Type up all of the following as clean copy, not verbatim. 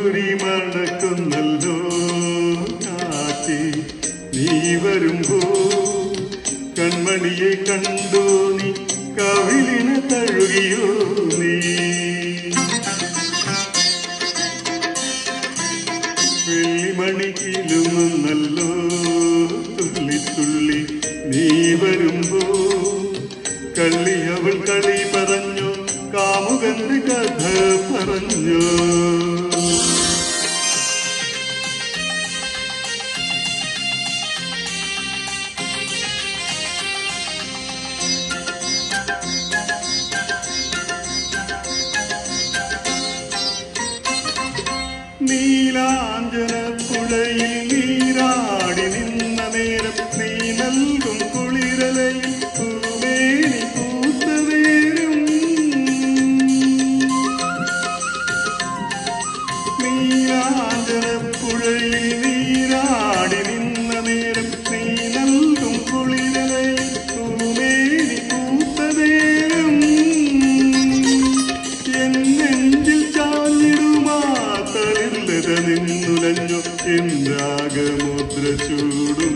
കസ്തൂരി മണക്കുന്നല്ലോ കാറ്റി നീ വരുമ്പോ കൺമണിയെ കണ്ടോ നീ കവിളിന് തഴുകിയോ നീ വെള്ളിമണിക്കിലുന്നല്ലോ തുള്ളി തുള്ളി നീ വരുമ്പോ കള്ളി അവൾ കളി പറഞ്ഞു കാമുകന്റെ കഥ പറഞ്ഞു നീലാഞ്ജന പുഴയിൽ നീരാടി നിന്ന നേരം നീ നൽകും കുളിരലയിൽ പൂവേണി പൂത്ത നേരം നീലാഞ്ജന പുഴയിൽ നീരാടി നിന്ന നേരം നീ നൽകും കുളിരലയിൽ പൂവേണി പൂത്ത നേരം എന്നെഞ്ചിൽ ചാഞ്ഞിടുമാ നിന്നുലഞ്ഞു എന്താകമുദ്ര ചൂടും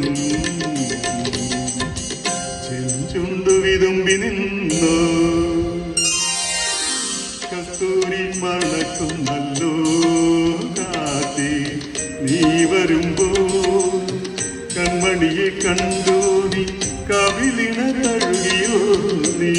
ചെഞ്ചുണ്ടു വിതുമ്പി നിന്നു കസ്തൂരി മണക്കുന്നല്ലോ കാത്തി നീ വരുമ്പോ കൺമണിയെ കണ്ടു നീ കവിളിന തഴുകിയോ നീ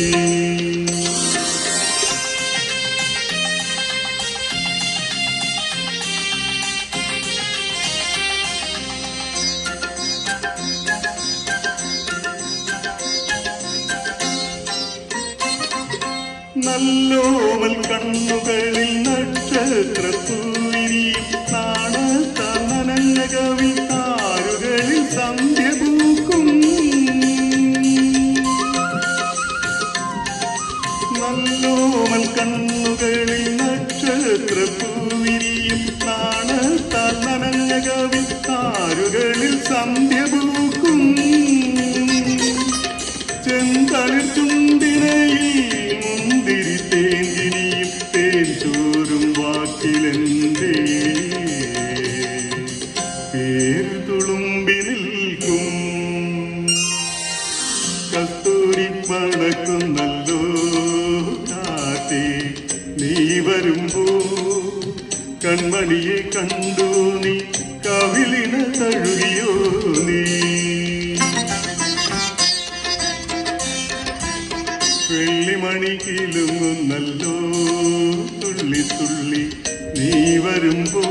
നല്ലോമൽ കണ്ണുകളിൽ നക്ഷത്രപ്പൂവിരി നാണത്ത നനഞ്ഞ കവി താരുകളിൽ സന്ധ്യ പൂക്കും നല്ലോമൽ കണ്ണുകളിൽ നക്ഷത്രപ്പൂവിരിയും നാണത്ത നനഞ്ഞ കവി താരുകളിൽ സന്ധ്യ പൂക്കും ചെന്തളിർ ചുണ്ടിനയിൽ മുന്തിരി തേഞ്ചിനിയും തേൻ ചോരും വാക്കിലെന്തേ പേര് തുളുമ്പി നിൽക്കും കസ്തൂരി മണക്കുന്നല്ലോ കാറ്റി നീ വരുമ്പോ കൺമണിയെ കണ്ടു നീ കവിളിന തഴുകിയോ നീ വെള്ളിമണിക്കിലുന്നല്ലോ തുള്ളി തുള്ളി നീ വരുമ്പോ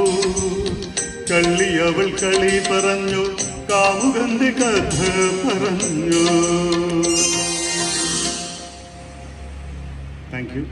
കള്ളി അവൾ കളി പറഞ്ഞു കാമുകന്റെ കഥ പറഞ്ഞു. Thank you.